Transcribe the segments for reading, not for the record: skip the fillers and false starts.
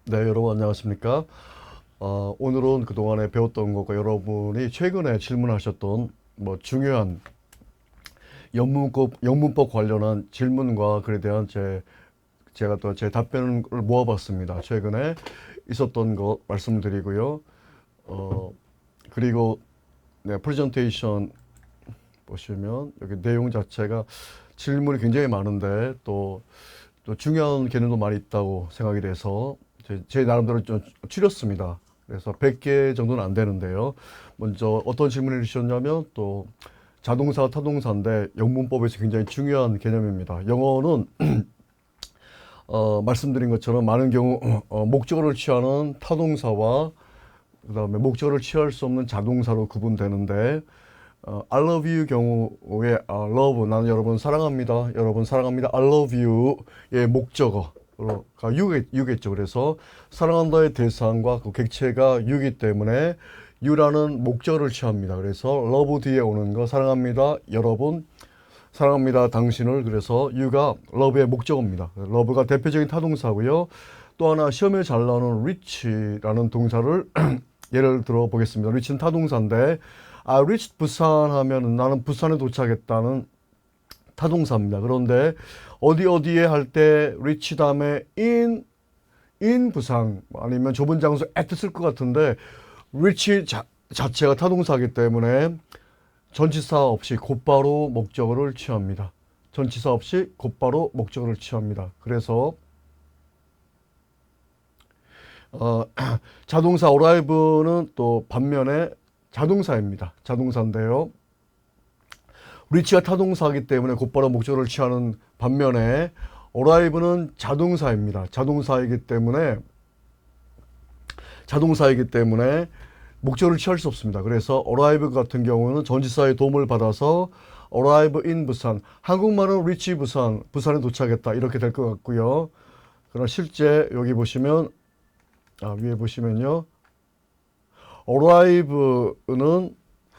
네, 여러분 안녕하십니까? 오늘은 그동안에 배웠던 것과 여러분이 최근에 질문하셨던 중요한 영문법 관련한 질문과 그에 대한 제가 또 제 답변을 모아봤습니다. 최근에 있었던 것 말씀드리고요. 어, 그리고 네, 프레젠테이션 보시면 여기 내용 자체가 질문이 굉장히 많은데 또 중요한 개념도 많이 있다고 생각이 돼서 제 나름대로 좀 추렸습니다. 그래서 100개 정도는 안 되는데요. 먼저 어떤 질문을 주셨냐면 또 자동사, 타동사인데 영문법에서 굉장히 중요한 개념입니다. 영어는 말씀드린 것처럼 많은 경우 목적어를 취하는 타동사와 그다음에 목적어를 취할 수 없는 자동사로 구분되는데 I love you 경우에 love 나는 여러분 사랑합니다. 여러분 사랑합니다. I love you의 목적어가 you겠죠. 그래서 사랑한다의 대상과 그 객체가 you이기 때문에 you라는 목적어를 취합니다. 그래서 love 뒤에 오는 거 사랑합니다. 여러분 사랑합니다. 당신을. 그래서 you가 love의 목적어입니다. love가 대표적인 타동사고요. 또 하나 시험에 잘 나오는 reach라는 동사를 예를 들어 보겠습니다. reach는 타동사인데 reached 부산 하면 나는 부산에 도착했다는 타동사입니다. 그런데 어디에 할 때 reach 다음에 in 부산 아니면 좁은 장소 at 쓸 것 같은데 reach 자체가 타동사이기 때문에 전치사 없이 곧바로 목적어를 취합니다. 전치사 없이 곧바로 목적어를 취합니다. 그래서 자동사 arrive는 또 반면에 자동사입니다. 자동사인데요. reach가 타동사이기 때문에 곧바로 목적어를 취하는 반면에 arrive는 자동사입니다. 자동사이기 때문에 목적어를 취할 수 없습니다. 그래서 arrive 같은 경우는 전치사의 도움을 받아서 arrive in 부산, 한국말은 reach 부산, 부산에 도착했다 이렇게 될 것 같고요. 그러나 실제 여기 보시면 위에 보시면요. arrive는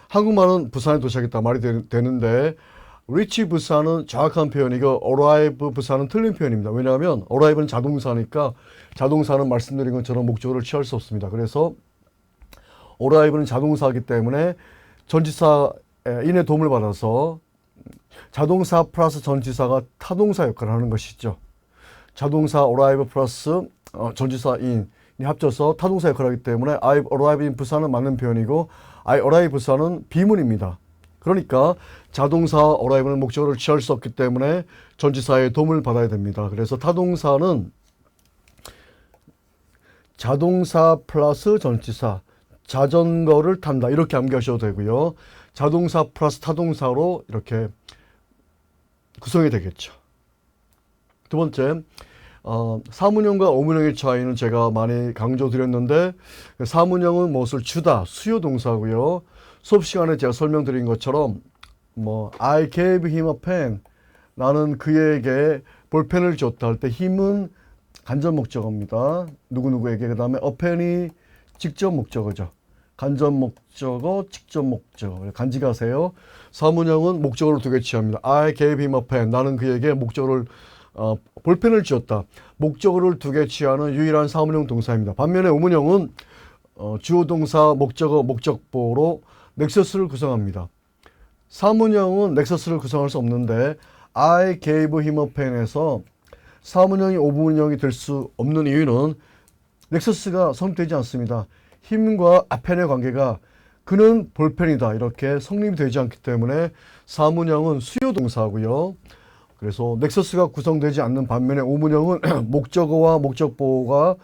한국말은 부산에 도착했다 말이 되는데 reach 부산은 정확한 표현이고 arrive 부산은 틀린 표현입니다. 왜냐하면 arrive는 자동사니까 자동사는 말씀드린 것처럼 목적어를 취할 수 없습니다. 그래서 arrive는 자동사이기 때문에 전치사 인의 도움을 받아서 자동사 플러스 전치사가 타동사 역할을 하는 것이죠. 자동사 arrive 플러스 전치사 in 합쳐서 타동사 역할을 하기 때문에 I arrive in 부산은 맞는 표현이고 I arrive 부산은 비문입니다. 그러니까 자동사 arrive는 목적어를 취할 수 없기 때문에 전치사의 도움을 받아야 됩니다. 그래서 타동사는 자동사 플러스 전치사 자전거를 탄다 이렇게 암기하셔도 되고요. 자동사 플러스 타동사로 이렇게 구성이 되겠죠. 두 번째 사문형과 어문형의 차이는 제가 많이 강조드렸는데 사문형은 무엇을 주다, 수요 동사고요. 수업 시간에 제가 설명드린 것처럼 I gave him a pen 나는 그에게 볼펜을 줬다 할 때 힘은 간접 목적어입니다. 누구누구에게. 그 다음에 a pen이 직접 목적어죠. 간접 목적어, 직접 목적어. 간직하세요. 사문형은 목적어를 두 개 취합니다. I gave him a pen 나는 그에게 목적어를 볼펜을 쥐었다. 목적어를 두 개 취하는 유일한 사문형 동사입니다. 반면에 어문형은 주어 동사 목적어 목적보로 넥서스를 구성합니다. 사문형은 넥서스를 구성할 수 없는데 I gave him a pen에서 사문형이 어문형이 될 수 없는 이유는 넥서스가 성립되지 않습니다. 힘과 펜의 관계가 그는 볼펜이다 이렇게 성립이 되지 않기 때문에 사문형은 수요 동사고요. 그래서 넥서스가 구성되지 않는 반면에 어문형은 목적어와 목적보호가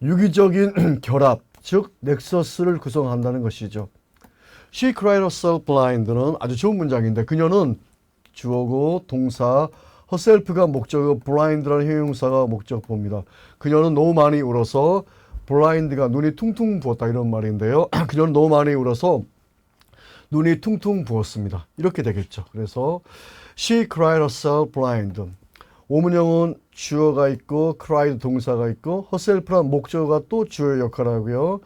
유기적인 결합, 즉 넥서스를 구성한다는 것이죠. She cried herself blind는 아주 좋은 문장인데 그녀는 주어고 동사 herself가 목적어 blind라는 형용사가 목적보입니다. 그녀는 너무 많이 울어서 blind가 눈이 퉁퉁 부었다 이런 말인데요. 그녀는 너무 많이 울어서 눈이 퉁퉁 부었습니다. 이렇게 되겠죠. 그래서 She cried herself blind. 오문형은 주어가 있고 cried 동사가 있고 herself라는 목적어가 또 주어 역할을 하고요.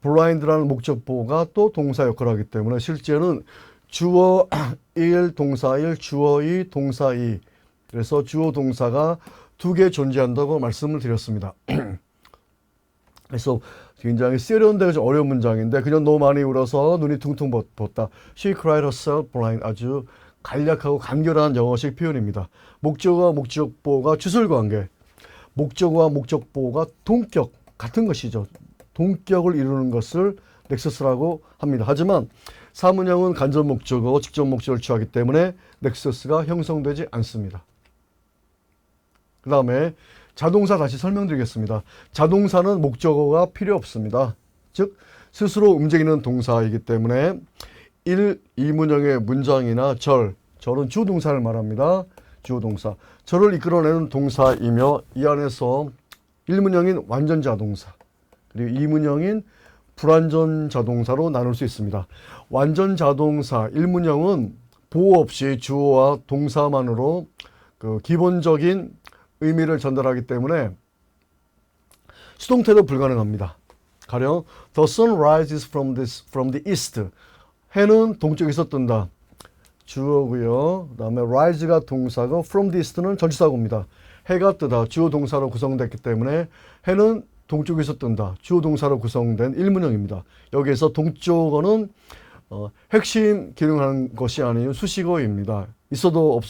blind라는 목적보가 또 동사 역할을 하기 때문에 실제는 주어 1, 동사 1, 주어 2, 동사 2. 그래서 주어 동사가 두 개 존재한다고 말씀을 드렸습니다. 그래서 굉장히 세련되고 좀 어려운 문장인데 그녀 너무 많이 울어서 눈이 퉁퉁 부었다. She cried herself blind. 아주 간략하고 간결한 영어식 표현입니다. 목적어와 목적보가 주술관계, 목적어와 목적보가 동격 같은 것이죠. 동격을 이루는 것을 넥서스라고 합니다. 하지만 사문형은 간접 목적어, 직접 목적어를 취하기 때문에 넥서스가 형성되지 않습니다. 그 다음에 자동사 다시 설명드리겠습니다. 자동사는 목적어가 필요 없습니다. 즉 스스로 움직이는 동사이기 때문에 1, 2문형의 문장이나 절은 주동사를 말합니다. 주동사. 절을 이끌어내는 동사이며 이 안에서 1문형인 완전 자동사 그리고 2문형인 불완전 자동사로 나눌 수 있습니다. 완전 자동사 1문형은 보호 없이 주어와 동사만으로 그 기본적인 의미를 전달하기 때문에 수동태도 불가능합니다. 가령 The sun rises from the east. 해는 동쪽에서 뜬다. 주어고요. 그 다음에 rise가 동사고 from the east는 전치사고입니다. 해가 뜨다. 주어 동사로 구성됐기 때문에 해는 동쪽에서 뜬다. 주어 동사로 구성된 1문형입니다. 여기에서 동쪽어는 핵심 기능하는 것이 아닌 수식어입니다. 있어도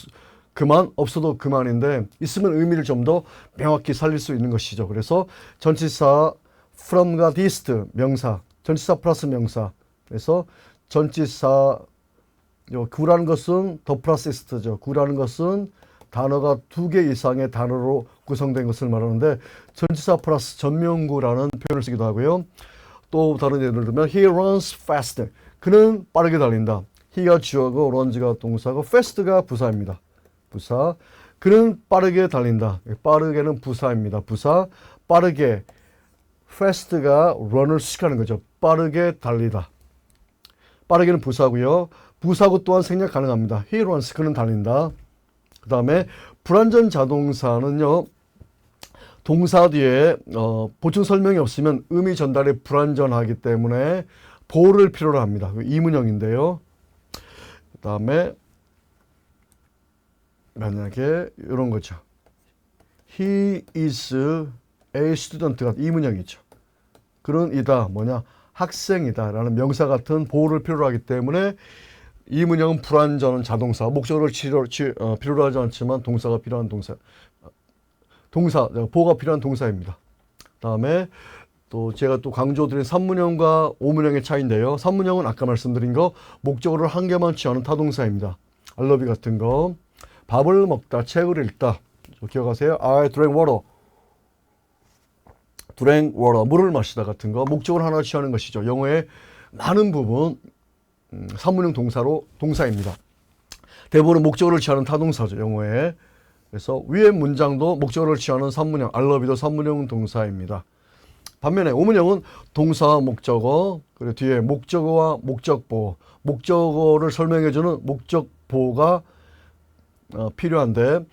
없어도 그만인데 있으면 의미를 좀 더 명확히 살릴 수 있는 것이죠. 그래서 전치사 from과 the east 명사, 전치사 플러스 명사. 그래서 전치사 구라는 것은 더 플러스 east죠. 구라는 것은 단어가 2개 이상의 단어로 구성된 것을 말하는데 전치사 플러스 전명구라는 표현을 쓰기도 하고요. 또 다른 예를 들면 he runs fast. 그는 빠르게 달린다. he가 주어고 runs가 동사고 fast가 부사입니다. 부사. 그는 빠르게 달린다. 빠르게는 부사입니다. 부사. 빠르게. fast가 run을 수식하는 거죠. 빠르게 달리다. 빠르게는 부사고요. 부사구 또한 생략 가능합니다. he runs. 그는 달린다. 그 다음에 불완전 자동사는요. 동사 뒤에 보충 설명이 없으면 의미 전달이 불완전하기 때문에 보호를 필요로 합니다. 이문형인데요. 그 다음에 만약에 이런 거죠. He is a student가 이문형이죠. 그는 이다 뭐냐 학생이다 라는 명사 같은 보호를 필요로 하기 때문에 이문형은 불완전 자동사 목적어를 필요로 하지 않지만 동사가 필요한 보호가 필요한 동사입니다. 다음에 또 제가 또 강조드린 3문형과 5문형의 차이인데요. 3문형은 아까 말씀드린 거 목적어를 한 개만 취하는 타동사입니다. I love you 같은 거. 밥을 먹다, 책을 읽다. 기억하세요? I drank water. drank water. 물을 마시다 같은 거. 목적어를 하나 취하는 것이죠. 영어의 많은 부분 3문형 동사입니다. 대부분은 목적어를 취하는 타동사죠. 영어에. 그래서 위의 문장도 목적어를 취하는 3문형, I love you도 3문형 동사입니다. 반면에 5문형은 동사와 목적어, 그리고 뒤에 목적어와 목적보, 목적어를 설명해주는 목적보가 필요한데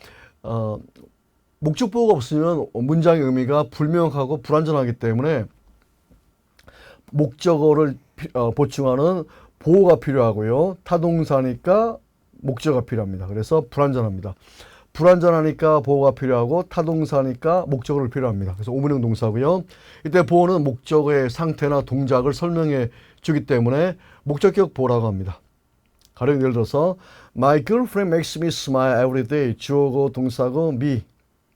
목적보가 없으면 문장의 의미가 불명확하고 불완전하기 때문에 목적어를 보충하는 보호가 필요하고요. 타동사니까 목적어가 필요합니다. 그래서 불완전합니다. 불완전하니까 보호가 필요하고 타동사니까 목적어를 필요합니다. 그래서 5문형 동사고요. 이때 보호는 목적어의 상태나 동작을 설명해 주기 때문에 목적격 보호라고 합니다. 가령 예를 들어서 My girlfriend makes me smile every day. 주어고 동사고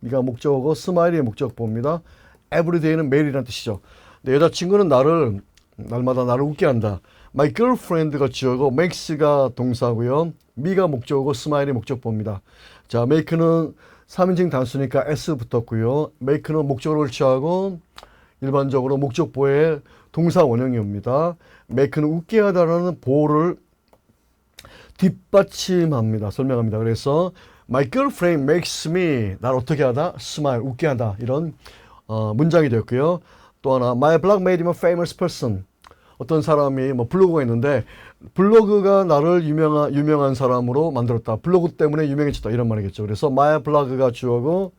미가 목적어고 스마일이 목적보입니다. every day는 매일이라는 뜻이죠. 내 여자친구는 날마다 나를 웃게 한다. My girlfriend가 주어고 makes가 동사고요. me가 목적어고 smile이 목적보입니다. 자, make는 3인칭 단수니까 s 붙었고요. make는 목적어를 취하고 일반적으로 목적보의 동사 원형이 옵니다. make는 웃게 하다라는 보호를 뒷받침합니다. 설명합니다. 그래서 My girlfriend makes me 날 어떻게 하다? smile 웃게 하다. 이런 문장이 되었고요. 또 하나 My blog made him a famous person. 어떤 사람이 블로그가 있는데 블로그가 나를 유명한 사람으로 만들었다. 블로그 때문에 유명해졌다. 이런 말이겠죠. 그래서 my blog가 주어고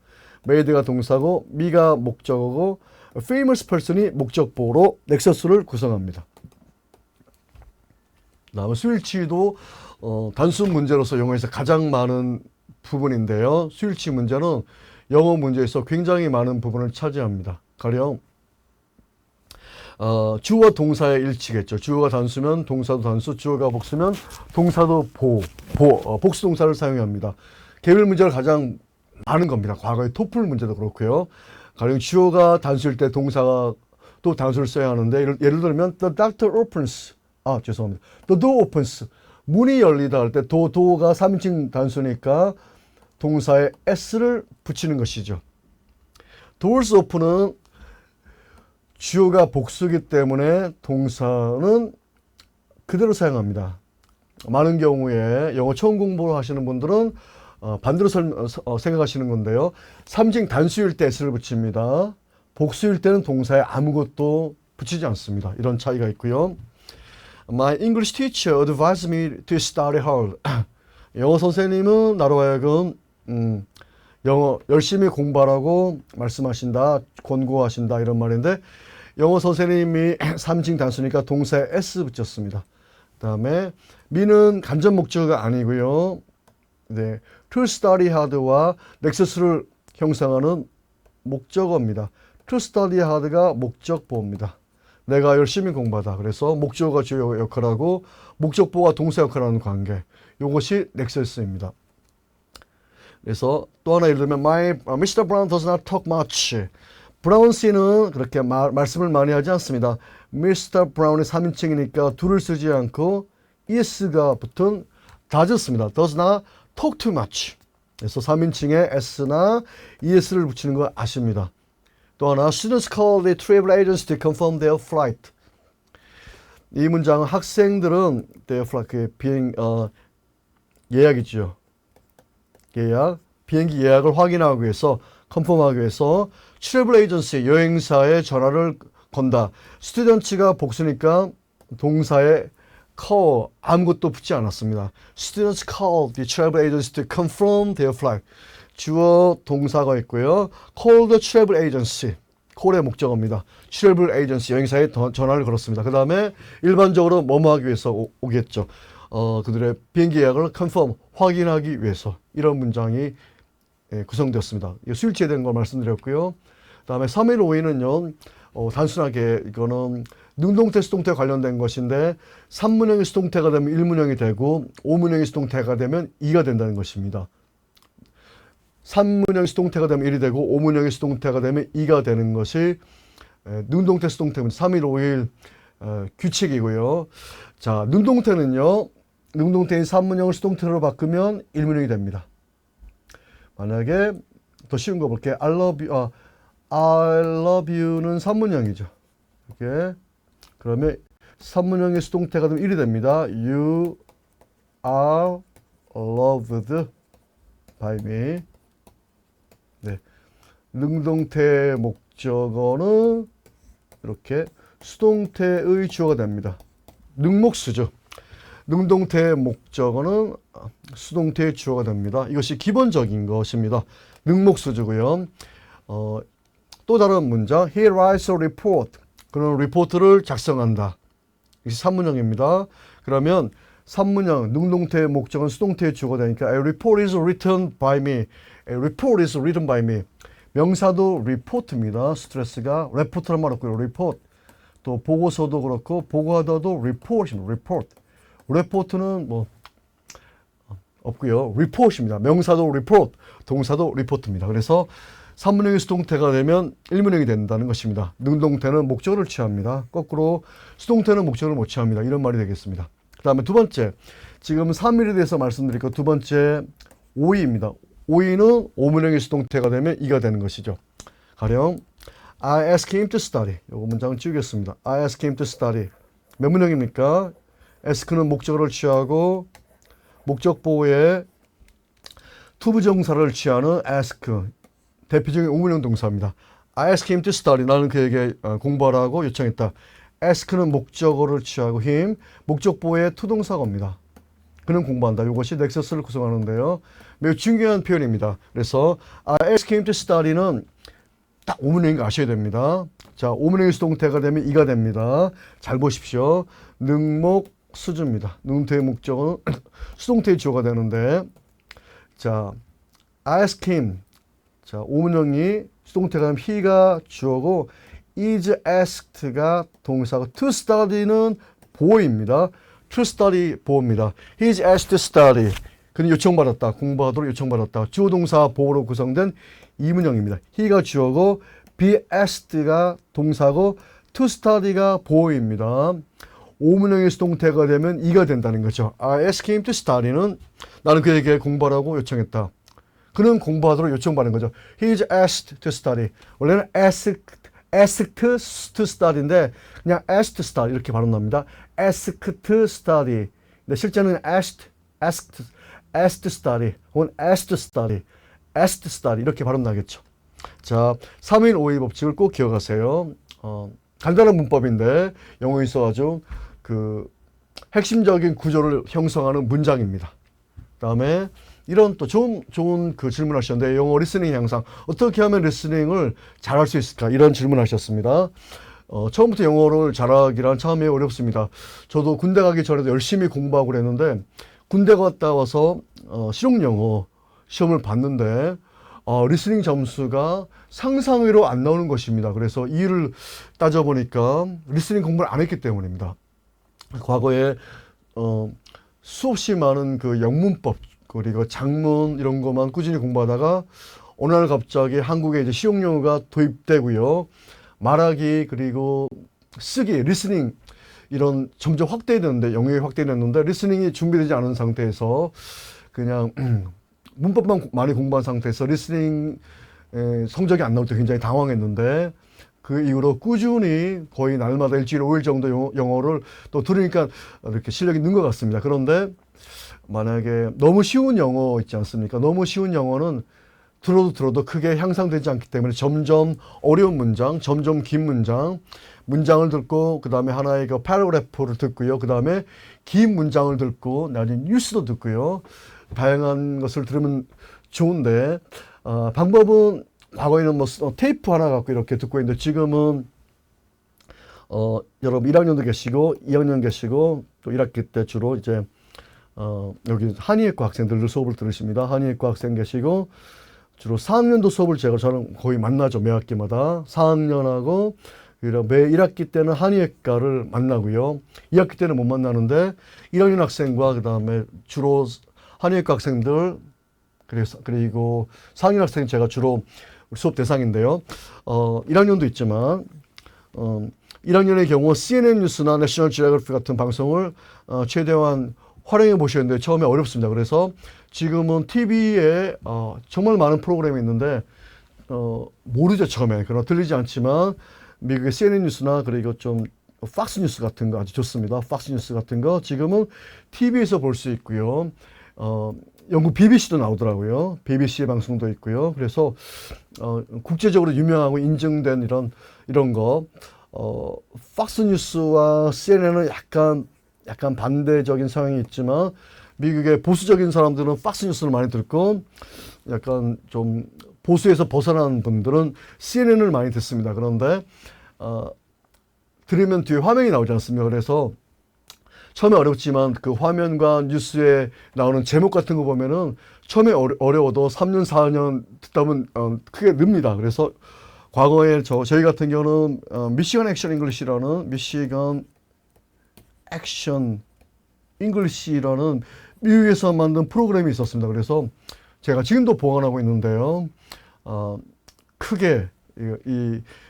made가 동사고 me가 목적어고 famous person이 목적보로 넥서스를 구성합니다. 다음에 수일치도 단순 문제로서 영어에서 가장 많은 부분인데요. 수일치 문제는 영어 문제에서 굉장히 많은 부분을 차지합니다. 가령 주어와 동사의 일치겠죠. 주어가 단수면 동사도 단수, 주어가 복수면 동사도 복수 동사를 사용합니다. 개별 문제를 가장 많은 겁니다. 과거의 토플 문제도 그렇고요. 가령 주어가 단수일 때 동사가 또 단수를 써야 하는데 예를 들면 the doctor opens 죄송합니다. the door opens 문이 열리다 할 때 도가 3인칭 단수니까 동사에 s를 붙이는 것이죠. doors open은 주어가 복수기 때문에 동사는 그대로 사용합니다. 많은 경우에 영어 처음 공부를 하시는 분들은 반대로 생각하시는 건데요. 3인칭 단수일 때 s를 붙입니다. 복수일 때는 동사에 아무것도 붙이지 않습니다. 이런 차이가 있고요. My English teacher advised me to study hard. 영어 선생님은 나로 하여금 영어 열심히 공부하라고 말씀하신다, 권고하신다 이런 말인데 영어 선생님이 3인칭 단수니까 동사에 s 붙였습니다. 그 다음에 me는 간접 목적어가 아니고요. 네, to study hard와 넥서스를 형성하는 목적어입니다. to study hard가 목적보입니다. 내가 열심히 공부하다. 그래서 목적어가 주요 역할하고 목적보가 동사 역할하는 관계. 이것이 넥서스입니다. 그래서 또 하나 예를 들면 Mr. Brown does not talk much. 브라운 씨는 그렇게 말씀을 많이 하지 않습니다. Mr. Brown이 3인칭이니까 do를 쓰지 않고 is가 붙은 does 씁니다. does not talk too much. 그래서 3인칭에 s나 es를 붙이는 거 아십니다. 또 하나 Students call the travel agents to confirm their flight. 이 문장은 학생들은 their flight, 비행 예약이죠. 비행기 예약을 확인하기 위해서 컨펌하기 위해서 트래블 에이전시 여행사에 전화를 건다. 스튜던츠가 복수니까 동사에 call 아무것도 붙지 않았습니다. Students called the travel agency to confirm their flight. 주어 동사가 있고요. call the travel agency. call의 목적어입니다. travel agency 여행사에 전화를 걸었습니다. 그 다음에 일반적으로 뭐뭐 하기 위해서 오겠죠. 그들의 비행기 예약을 confirm 확인하기 위해서 이런 문장이 구성되었습니다. 수일치에 걸 말씀드렸고요. 그 다음에 3일 5일은요. 단순하게 이거는 능동태 수동태 관련된 것인데 3문형이 수동태가 되면 1문형이 되고 5문형이 수동태가 되면 2가 된다는 것입니다. 3문형이 수동태가 되면 1이 되고 5문형이 수동태가 되면 2가 되는 것이 능동태 수동태입니다. 3일 5일 규칙이고요. 자, 능동태는요. 능동태인 3문형을 수동태로 바꾸면 1문형이 됩니다. 만약에 더 쉬운 거 볼게요. I love you는 3문형이죠. 이렇게. 그러면 3문형의 수동태가 되면 1이 됩니다. You are loved by me. 네. 능동태 목적어는 이렇게 수동태의 주어가 됩니다. 능목수죠. 능동태 목적어는 수동태의 주어가 됩니다. 이것이 기본적인 것입니다. 능목수주고요. 또 다른 문장, he writes a report. 그는 리포트를 작성한다. 이것이 3문형입니다. 그러면 3문형, 능동태 목적은 수동태의 주어가 되니까 a report is written by me. A report is written by me. 명사도 report입니다. 스트레스가 report란 말 없고요. report. 또 보고서도 그렇고 보고하다도 report입니다. report. report는 뭐 없고요. report입니다. 명사도 report, 동사도 report입니다. 그래서 3문형이 수동태가 되면 1문형이 된다는 것입니다. 능동태는 목적어를 취합니다. 거꾸로 수동태는 목적어를 못 취합니다. 이런 말이 되겠습니다. 그 다음에 두 번째, 지금 3일에 대해서 말씀드릴 거 두 번째 5위입니다. 5위는 5문형이 수동태가 되면 2가 되는 것이죠. 가령 I asked him to study. 이거 문장을 지우겠습니다. I asked him to study. 몇 문형입니까? ask는 목적어를 취하고 목적보호에 투부정사를 취하는 ask. 대표적인 5문형 동사입니다. I asked him to study. 나는 그에게 공부하라고 요청했다. ask는 목적어를 취하고 him, 목적보호의 투동사어입니다. 그는 공부한다. 이것이 넥서스를 구성하는데요. 매우 중요한 표현입니다. 그래서 I asked him to study는 딱 5문형인 거 아셔야 됩니다. 자, 5문형의 수동태가 되면 2가 됩니다. 잘 보십시오. 능목 수주입니다. 능동태의 목적어는 수동태의 주어가 되는데, 자, I asked him. 자, 5문형이 수동태가 되면 he가 주어고 is asked가 동사고 to study는 보호입니다. to study 보호입니다. He is asked to study. 그는 요청받았다. 공부하도록 요청받았다. 주어 동사 보호로 구성된 이문형입니다. he가 주어고 be asked가 동사고 to study가 보호입니다. 오문형의 수동태가 되면 이가 된다는 거죠. I asked him to study는 나는 그에게 공부하라고 요청했다. 그는 공부하도록 요청받는 거죠. He is asked to study. 원래는 asked to study인데 그냥 asked to study 이렇게 발음납니다. asked to study. 근데 실제는 asked to study 혹은 asked to study 이렇게 발음나겠죠. 자, 3인 5의 법칙을 꼭 기억하세요. 간단한 문법인데 영어에 있어 아주 그 핵심적인 구조를 형성하는 문장입니다. 그다음에 이런 또 좋은 그 질문하셨는데 영어 리스닝 향상 어떻게 하면 리스닝을 잘할 수 있을까 이런 질문하셨습니다. 처음부터 영어를 잘하기란 참 어렵습니다. 저도 군대 가기 전에도 열심히 공부하고 그랬는데 군대 갔다 와서 실용 영어 시험을 봤는데 리스닝 점수가 상상외로 안 나오는 것입니다. 그래서 이유를 따져보니까 리스닝 공부를 안 했기 때문입니다. 과거에 수없이 많은 그 영문법 그리고 작문 이런 것만 꾸준히 공부하다가 어느 날 갑자기 한국에 이제 실용 영어가 도입되고요. 말하기 그리고 쓰기, 리스닝 이런 점점 확대되는데 영역이 확대됐는데 리스닝이 준비되지 않은 상태에서 그냥 문법만 많이 공부한 상태에서 리스닝 성적이 안 나올 때 굉장히 당황했는데 그 이후로 꾸준히 거의 날마다 일주일에 5일 정도 영어를 또 들으니까 이렇게 실력이 는 것 같습니다. 그런데 만약에 너무 쉬운 영어 있지 않습니까? 너무 쉬운 영어는 들어도 크게 향상되지 않기 때문에 점점 어려운 문장, 점점 긴 문장을 듣고 그 다음에 하나의 그 패러그래프를 듣고요. 그 다음에 긴 문장을 듣고 나중에 뉴스도 듣고요. 다양한 것을 들으면 좋은데 방법은 과거에는 뭐 테이프 하나 갖고 이렇게 듣고 있는데 지금은 여러분 1학년도 계시고 2학년 계시고 또 1학기 때 주로 이제 여기 한의학과 학생들도 수업을 들으십니다. 한의학과 학생 계시고 주로 4학년도 수업을 저는 거의 만나죠. 매 학기마다 4학년하고 매 1학기 때는 한의학과를 만나고요. 2학기 때는 못 만나는데 1학년 학생과 그 다음에 주로 한의학과 학생들 그리고 4학년 학생 제가 주로 수업 대상인데요. 1학년도 있지만 1학년의 경우 CNN 뉴스나 내셔널 지오그래피 같은 방송을 최대한 활용해 보시는데 처음에 어렵습니다. 그래서 지금은 TV에 정말 많은 프로그램이 있는데 모르죠 처음에. 그러나 들리지 않지만 미국의 CNN 뉴스나 그리고 좀 팍스 뉴스 같은 거 아주 좋습니다. 팍스 뉴스 같은 거 지금은 TV에서 볼 수 있고요. 영국 BBC도 나오더라고요. BBC 방송도 있고요. 그래서 국제적으로 유명하고 인증된 이런 거 팍스 뉴스와 CNN은 약간 반대적인 성향이 있지만 미국의 보수적인 사람들은 팍스 뉴스를 많이 듣고 약간 좀 보수에서 벗어난 분들은 CNN을 많이 듣습니다. 그런데 들으면 뒤에 화면이 나오지 않습니까? 그래서 처음에 어렵지만 그 화면과 뉴스에 나오는 제목 같은 거 보면은 처음에 어려워도 3년, 4년 듣다 보면 크게 늡니다. 그래서 과거에 저희 같은 경우는 미시건 액션 잉글리시라는 미시건 액션 잉글리시라는 미국에서 만든 프로그램이 있었습니다. 그래서 제가 지금도 보관하고 있는데요. 크게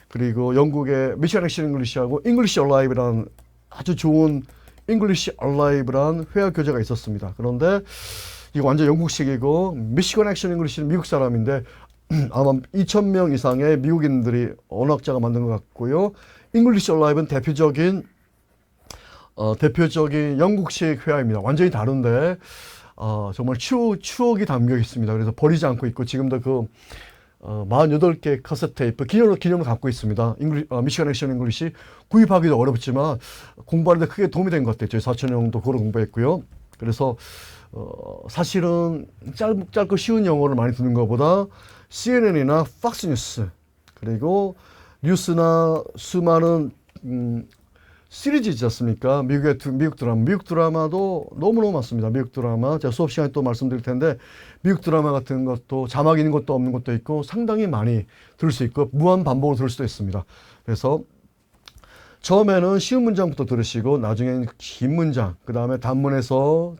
그리고 영국의 미시건 액션 잉글리시하고 잉글리시 얼라이브라는 아주 좋은 잉글리시 얼라이브란 회화 교재가 있었습니다. 그런데 이거 완전 영국식이고 미시건 액션 잉글리시는 미국 사람인데 아마 2,000명 이상의 미국인들이 언어학자가 만든 것 같고요. 잉글리시 얼라이브는 대표적인 영국식 회화입니다. 완전히 다른데 정말 추억이 담겨 있습니다. 그래서 버리지 않고 있고 지금도 그 48개 카세트 테이프 기념을 갖고 있습니다. 미시건 액션 잉글리시 구입하기도 어렵지만 공부하는데 크게 도움이 된 것 같아요. 저희 사촌 형도 그걸 공부했고요. 그래서 사실은 짧고 쉬운 영어를 많이 듣는 것보다 CNN이나 팍스 뉴스 그리고 뉴스나 수많은 시리즈 있지 않습니까? 미국 드라마. 미국 드라마도 너무너무 많습니다. 미국 드라마. 제가 수업 시간에 또 말씀드릴 텐데, 미국 드라마 같은 것도 자막 있는 것도 없는 것도 있고, 상당히 많이 들을 수 있고, 무한 반복으로 들을 수도 있습니다. 그래서, 처음에는 쉬운 문장부터 들으시고, 나중에는 긴 문장, 그 다음에 단문에서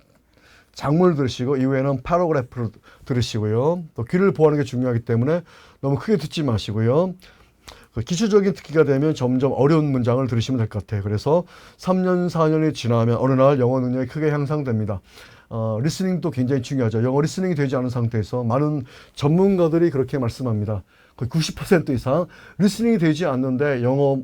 장문을 들으시고, 이후에는 파라그래프를 들으시고요. 또 귀를 보호하는 게 중요하기 때문에 너무 크게 듣지 마시고요. 기초적인 듣기가 되면 점점 어려운 문장을 들으시면 될 것 같아요. 그래서 3년, 4년이 지나면 어느 날 영어 능력이 크게 향상됩니다. 리스닝도 굉장히 중요하죠. 영어 리스닝이 되지 않은 상태에서 많은 전문가들이 그렇게 말씀합니다. 거의 90% 이상 리스닝이 되지 않는데 영어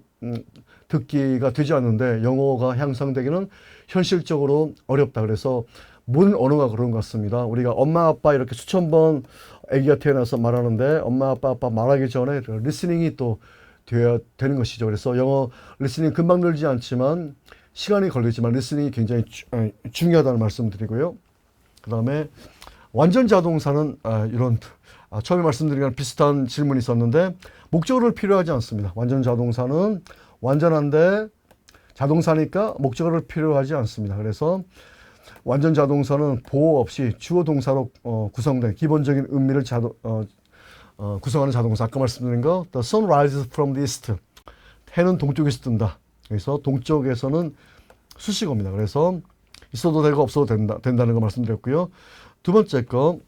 듣기가 되지 않는데 영어가 향상되기는 현실적으로 어렵다. 그래서 모든 언어가 그런 것 같습니다. 우리가 엄마 아빠 이렇게 수천 번 아기가 태어나서 말하는데 엄마 아빠 말하기 전에 리스닝이 또 되어야 되는 것이죠. 그래서 영어 리스닝 금방 늘지 않지만 시간이 걸리지만 리스닝이 굉장히 중요하다는 말씀 드리고요. 그 다음에 완전 자동사는 처음에 말씀드린 거랑 비슷한 질문이 있었는데 목적어를 필요하지 않습니다. 완전 자동사는 완전한데 자동사니까 목적어를 필요하지 않습니다. 그래서 완전 자동사는 보호 없이 주어 동사로 구성된 기본적인 의미를 구성하는 자동사. 아까 말씀드린 거 The sun rises from the east. 해는 동쪽에서 뜬다. 그래서 동쪽에서는 수식어입니다. 그래서 있어도 되고 없어도 된다는 거 말씀드렸고요. 두 번째 거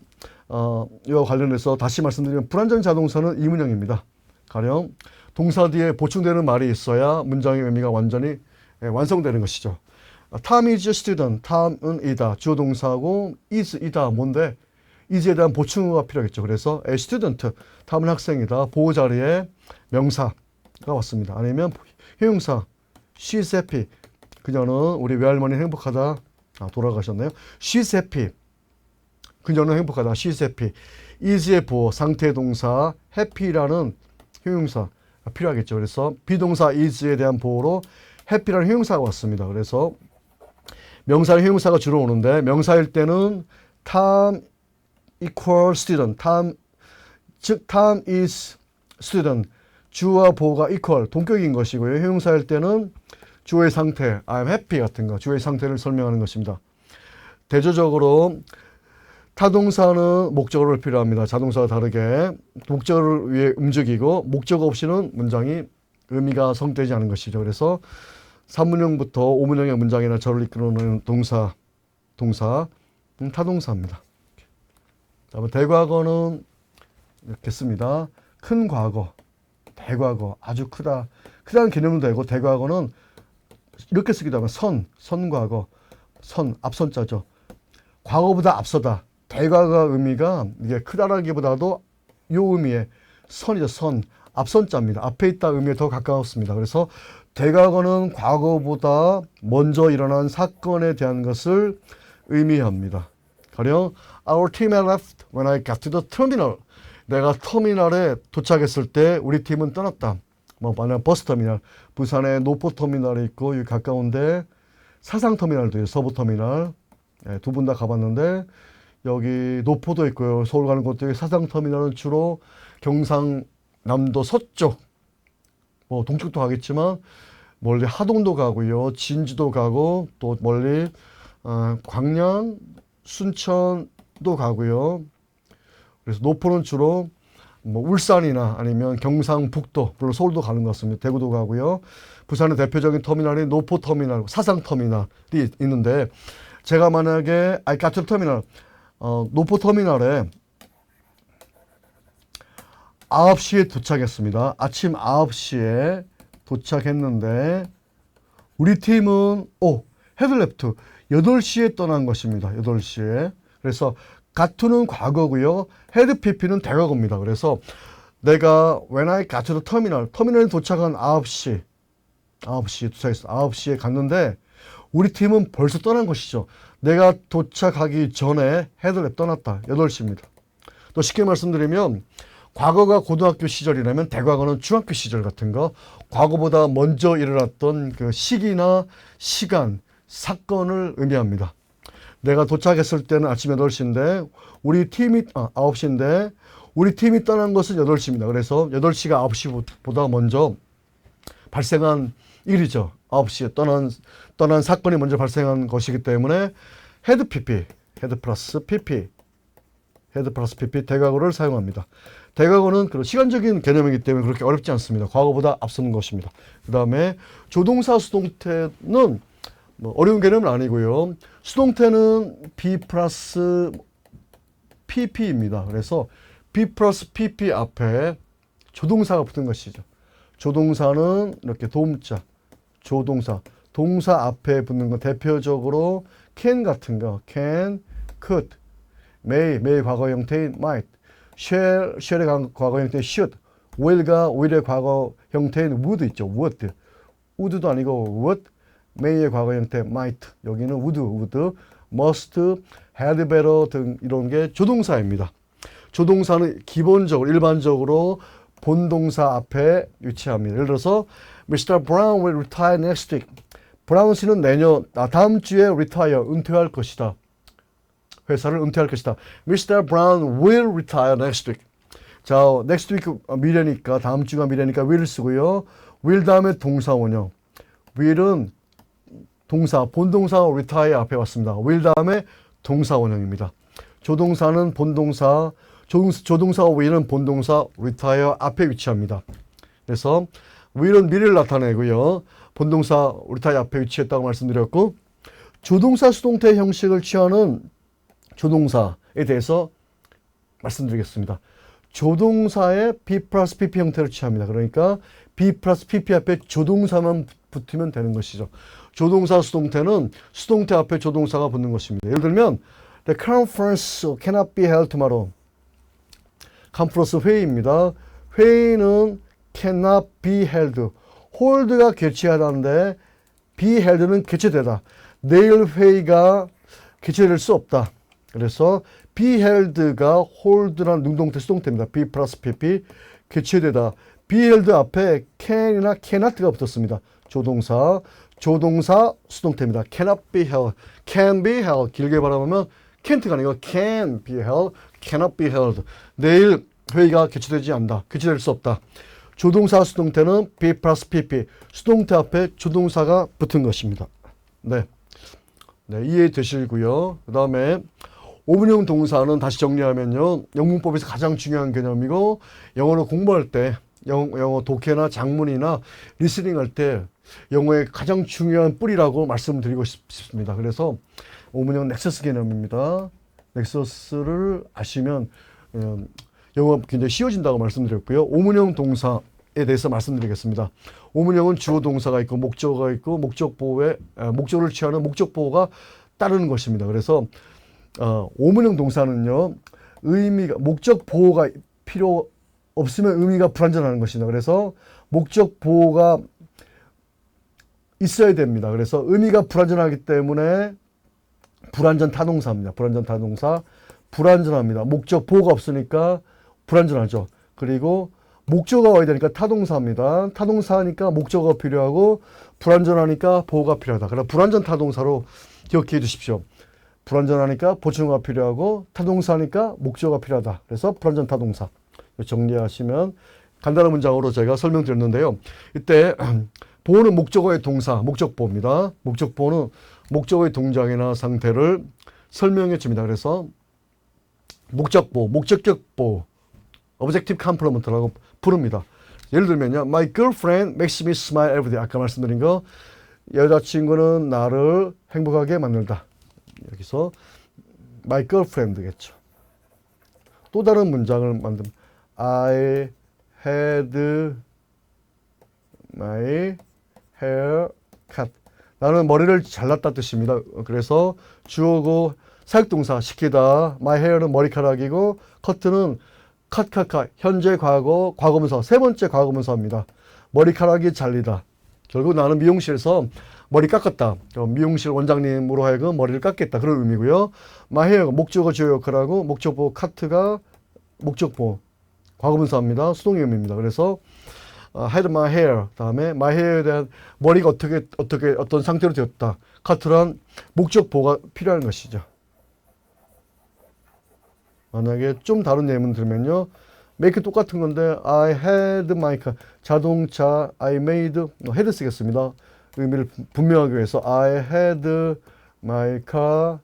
이와 관련해서 다시 말씀드리면 불완전 자동사는 이문형입니다. 가령 동사 뒤에 보충되는 말이 있어야 문장의 의미가 완전히 완성되는 것이죠. Tom is a student. Tom은 이다. 주어 동사고 is 이다. 뭔데? is에 대한 보충어가 필요하겠죠. 그래서 a student. Tom은 학생이다. 보호 자리에 명사가 왔습니다. 아니면 형용사 she's happy. 그녀는 우리 외할머니는 행복하다. 돌아가셨네요. she's happy. 그녀는 행복하다. she's happy. is의 보호 상태 동사 happy라는 형용사가 필요하겠죠. 그래서 비동사 is에 대한 보호로 happy라는 형용사가 왔습니다. 그래서 명사는 형용사가 주로 오는데 명사일 때는 Tom equals student. 즉 Tom is student. 주어와 보호가 equal, 동격인 것이고요. 형용사일 때는 주어의 상태, I'm happy 같은 거, 주어의 상태를 설명하는 것입니다. 대조적으로 타동사는 목적어를 필요합니다. 자동사와 다르게 목적어를 위해 움직이고 목적어 없이는 문장이 의미가 성되지 않은 것이죠. 그래서 3문형부터 5문형의 문장이나 절을 이끌어내는 동사 타동사입니다. 다음에 대과거는 이렇게 씁니다. 큰 과거, 대과거, 아주 크다는 개념도 되고 대과거는 이렇게 쓰기도 하면 선과거, 앞선자죠. 과거보다 앞서다. 대과거 의미가 이게 크다라기보다도 요 의미의 선이죠. 앞선자입니다. 앞에 있다 의미에 더 가까웠습니다. 그래서 대과거는 과거보다 먼저 일어난 사건에 대한 것을 의미합니다. 가령 Our team had left when I got to the terminal. 내가 터미널에 도착했을 때 우리 팀은 떠났다. 만약 버스터미널, 부산에 노포터미널이 있고 여기 가까운데 사상터미널도 있어요. 서부터미널. 네, 두 분 다 가봤는데 여기 노포도 있고요. 서울 가는 곳도 사상터미널은 주로 경상남도 서쪽, 동쪽도 가겠지만 멀리 하동도 가고요. 진주도 가고 또 멀리 광양, 순천도 가고요. 그래서 노포는 주로 울산이나 아니면 경상북도, 물론 서울도 가는 것 같습니다. 대구도 가고요. 부산의 대표적인 터미널이 노포터미널, 사상터미널이 있는데 제가 만약에 가트터미널, 노포터미널에 9시에 도착했습니다. 아침 9시에 도착했는데 우리 팀은 헤드랩트 8시에 떠난 것입니다. 8시에. 그래서 가투는 과거고요. 헤드 PP는 대과거입니다. 그래서 내가 when I got to the terminal, 터미널에 도착한 9시에 도착했어. 9시에 갔는데 우리 팀은 벌써 떠난 것이죠. 내가 도착하기 전에 헤드랩 떠났다. 8시입니다. 또 쉽게 말씀드리면 과거가 고등학교 시절이라면 대과거는 중학교 시절 같은 거, 과거보다 먼저 일어났던 그 시기나 시간, 사건을 의미합니다. 내가 도착했을 때는 아침 8시인데 우리 팀이 9시인데 우리 팀이 떠난 것은 8시입니다. 그래서 8시가 9시보다 먼저 발생한 일이죠. 9시에 떠난 사건이 먼저 발생한 것이기 때문에 had pp, had 플러스 pp, had 플러스 pp 대과거를 사용합니다. 대과거는 그런 시간적인 개념이기 때문에 그렇게 어렵지 않습니다. 과거보다 앞서는 것입니다. 그 다음에 조동사 수동태는 뭐 어려운 개념은 아니고요. 수동태는 be 플러스 pp입니다. 그래서 be 플러스 pp 앞에 조동사가 붙은 것이죠. 조동사는 이렇게 도움자, 조동사, 동사 앞에 붙는 거 대표적으로 can 같은 거, can, could, may 과거 형태인 might, shall의 과거 형태인 should, will의 과거 형태인 would 있죠. would도 아니고 would, may의 과거 형태 might, 여기는 would, must, had better 등 이런 게 조동사입니다. 조동사는 기본적으로 일반적으로 본동사 앞에 위치합니다. 예를 들어서 Mr. Brown will retire next week. 브라운 씨는 다음 주에 retire, 은퇴할 것이다. 회사를 은퇴할 것이다. Mr. Brown will retire next week. 자, next week 미래니까 다음 주가 미래니까 will 쓰고요. will 다음에 동사 원형. will은 동사, 본동사 retire 앞에 왔습니다. will 다음에 동사 원형입니다. 조동사는 본동사, 조동사와 will은 본동사 retire 앞에 위치합니다. 그래서 will은 미래를 나타내고요. 본동사 retire 앞에 위치했다고 말씀드렸고, 조동사 수동태 형식을 취하는 조동사에 대해서 말씀드리겠습니다. 조동사의 be 플러스 pp 형태를 취합니다. 그러니까 be 플러스 pp 앞에 조동사만 붙으면 되는 것이죠. 조동사 수동태는 수동태 앞에 조동사가 붙는 것입니다. 예를 들면 The conference cannot be held tomorrow. 컨퍼런스 회의입니다. 회의는 cannot be held. hold가 개최하다는데 be held는 개최되다. 내일 회의가 개최될 수 없다. 그래서 be held가 hold란 능동태 수동태입니다. be 플러스 pp 개최되다. be held 앞에 can이나 cannot가 붙었습니다. 조동사 수동태입니다. cannot be held, can be held 길게 말하면 can't가 아니고 can be held, cannot be held. 내일 회의가 개최되지 않는다. 개최될 수 없다. 조동사 수동태는 be 플러스 pp 수동태 앞에 조동사가 붙은 것입니다. 네, 이해되시고요. 그 다음에 오분형 동사는 다시 정리하면요. 영문법에서 가장 중요한 개념이고 영어로 공부할 때 영어 독해나 작문이나 리스닝 할 때 영어의 가장 중요한 뿌리라고 말씀드리고 싶습니다. 그래서 오분형 넥서스 개념입니다. 넥서스를 아시면 영어 굉장히 쉬워진다고 말씀드렸고요. 오분형 동사에 대해서 말씀드리겠습니다. 오분형은 주어 동사가 있고 목적어가 있고 목적어를 취하는 목적보호가 따르는 것입니다. 그래서 오분형 동사는요. 목적 보호가 필요 없으면 의미가 불완전하는 것입니다. 그래서 목적 보호가 있어야 됩니다. 그래서 의미가 불완전하기 때문에 불완전 타동사입니다. 불완전 타동사. 불완전합니다. 목적 보호가 없으니까 불완전하죠. 그리고 목적어가 와야 되니까 타동사입니다. 타동사니까 목적어가 필요하고 불완전하니까 보호가 필요하다. 그래서 불완전 타동사로 기억해 주십시오. 불완전하니까 보충어가 필요하고 타동사니까 목적어가 필요하다. 그래서 불완전 타동사. 정리하시면 간단한 문장으로 제가 설명드렸는데요. 이때 보호는 목적어의 동사, 목적보호입니다. 목적보호는 목적어의 동작이나 상태를 설명해 줍니다. 그래서 목적보호, 목적격 보호, objective complement라고 부릅니다. 예를 들면요. My girlfriend makes me smile every day. 아까 말씀드린 거 여자친구는 나를 행복하게 만들다. 여기서 my girlfriend겠죠. 또 다른 문장을 만들면 I had my hair cut. 나는 머리를 잘랐다 뜻입니다. 그래서 주어고 사역동사 시키다. My hair는 머리카락이고 cut는 cut 현재 과거 과거분사 세 번째 과거분사입니다. 머리카락이 잘리다. 결국 나는 미용실에서 머리 깎았다. 미용실 원장님으로 하여금 머리를 깎겠다. 그런 의미고요. My hair 목적어 주어 역할하고 목적보 cut가 목적보 과거분사입니다. 수동의 의미입니다. 그래서 had my hair 다음에 my hair에 대한 머리가 어떤 상태로 되었다. cut란 목적보가 필요한 것이죠. 만약에 좀 다른 예문 들면요. make 똑같은 건데 I had my car 자동차 I made had 쓰겠습니다. 의미를 분명하게 위해서 I had my car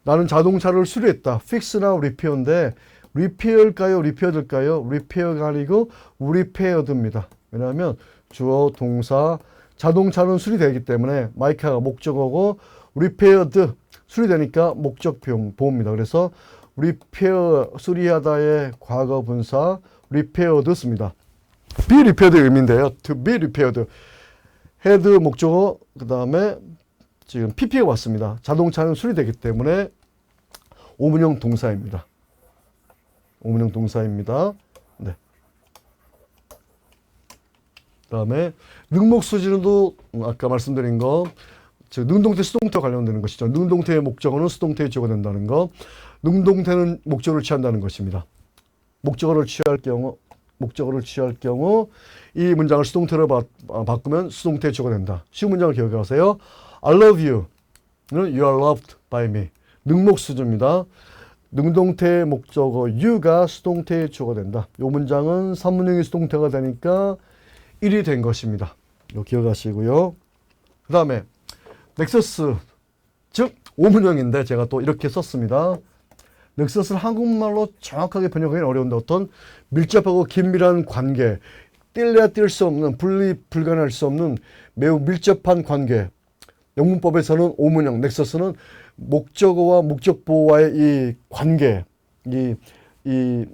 나는 자동차를 수리했다. fix나 repair인데 repair일까요? repair일까요? repair가 아니고 repaired입니다. 왜냐하면 주어 동사 자동차는 수리되기 때문에 my car가 목적어고 repaired 수리되니까 목적 보호입니다. 그래서 repair 수리하다의 과거 분사 repaired 씁니다. be repaired 의미인데요. to be repaired had 목적어 그 다음에 지금 pp가 왔습니다. 자동차는 수리되기 때문에 오문형 동사입니다. 오문형 동사입니다. 네. 그 다음에 능목수지는도 아까 말씀드린 거 즉 능동태 수동태와 관련되는 것이죠. 능동태의 목적어는 수동태의 주어가 된다는 거. 능동태는 목적어를 취한다는 것입니다. 목적어를 취할 경우 이 문장을 수동태로 바꾸면 수동태의 주어가 된다. 쉬운 문장을 기억하세요. I love you. You are loved by me. 능목수주입니다. 능동태의 목적어 you가 수동태의 주어가 된다. 이 문장은 3문형이 수동태가 되니까 1이 된 것입니다. 이거 기억하시고요. 그 다음에 넥서스 즉 5문형인데 제가 또 이렇게 썼습니다. 넥서스를 한국말로 정확하게 번역하기는 어려운데 어떤 밀접하고 긴밀한 관계 뗄래야 뗄 수 없는 분리 불가능할 수 없는 매우 밀접한 관계 영문법에서는 5문형 넥서스는 목적어와 목적보호와의 이 관계 이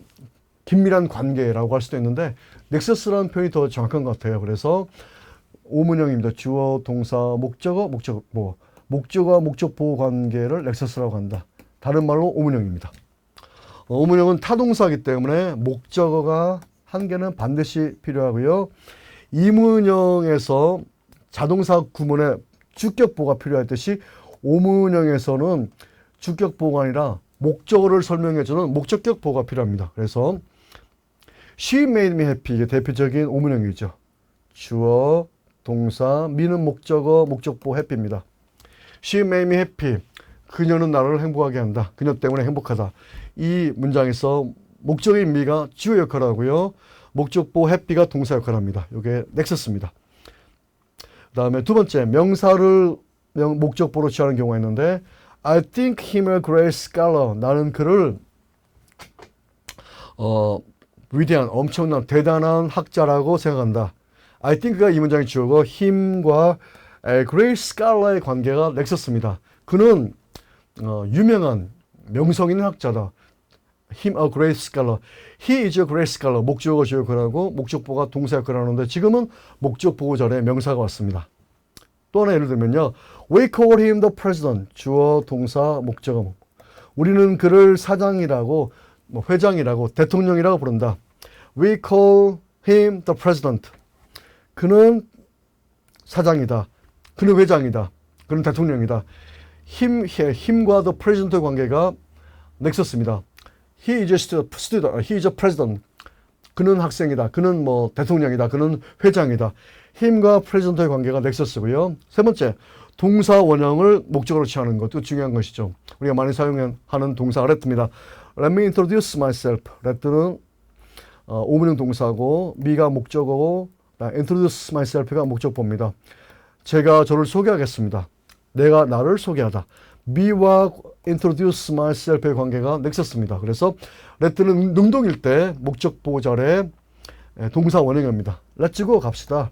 긴밀한 관계라고 할 수도 있는데 넥서스라는 표현이 더 정확한 것 같아요. 그래서 5문형입니다. 주어, 동사, 목적어, 목적보호 목적어와 목적보호 관계를 넥서스라고 한다. 다른 말로 5문형입니다. 5문형은 타동사이기 때문에 목적어가 한 개는 반드시 필요하고요. 2문형에서 자동사 구문에 주격보호가 필요하듯이 5문형에서는 주격보호가 아니라 목적어를 설명해주는 목적격 보호가 필요합니다. 그래서 She made me happy 이게 대표적인 5문형이죠. 주어, 동사, me는 목적어, 목적보호 happy입니다. She made me happy. 그녀는 나를 행복하게 한다. 그녀 때문에 행복하다. 이 문장에서 목적의 미가 주어 역할을 하고요. 목적보호 happy가 동사 역할을 합니다. 이게 넥서스입니다. 그 다음에 두 번째, 명사를 목적보호로 취하는 경우가 있는데 I think him a great scholar. 나는 그를 위대한, 엄청난, 대단한 학자라고 생각한다. I think가 이 문장의 주어고 him과 a great scholar의 관계가 넥서스입니다. 그는 유명한 명성 있는 학자다. him a great scholar. he is a great scholar. 목적어가 주어 역할하고 목적보호가 동사 역할을 하는데 지금은 목적보호 전에 명사가 왔습니다. 또 하나 예를 들면요. We call him the president. 주어, 동사, 목적어. 우리는 그를 사장이라고, 회장이라고, 대통령이라고 부른다. We call him the president. 그는 사장이다. 그는 회장이다. 그는 대통령이다. 힘과 the president의 관계가 넥서스입니다. He is a student. He is a president. 그는 학생이다. 그는 대통령이다. 그는 회장이다. 힘과 president의 관계가 넥서스고요. 세 번째, 동사 원형을 목적으로 취하는 것도 중요한 것이죠. 우리가 많이 사용하는 동사가 let입니다. Let me introduce myself. let는 5문형 동사고 me가 목적어고 introduce myself가 목적보입니다. 제가 저를 소개하겠습니다. 내가 나를 소개하다. me와 introduce myself의 관계가 넥서스입니다. 그래서 let는 능동일 때 목적보호 절에 동사 원형입니다. Let's go 갑시다.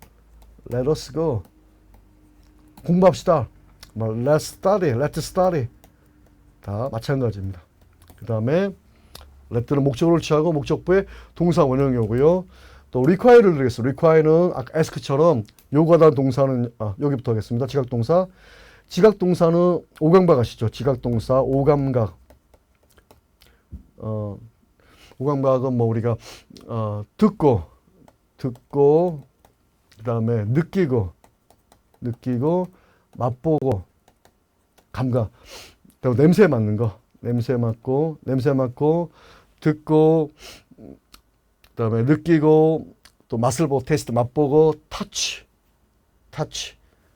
Let us go. 공부합시다. Let's study. Let's study. 다 마찬가지입니다. 그 다음에 let는 목적어를 취하고 목적보의 동사 원형이 오고요. 또 require를 드리겠습니다. require는 아까 ask처럼 요구하다는 동사는 여기부터 하겠습니다. 지각동사. 지각동사는 오감각 아시죠? 지각동사 오감각. 오감각은 우리가 듣고 그 다음에 느끼고 맛보고 감각. 또 냄새 맡는 거. 냄새 맡고 듣고 그다음에 느끼고 또 맛을 보고 테스트 맛보고 터치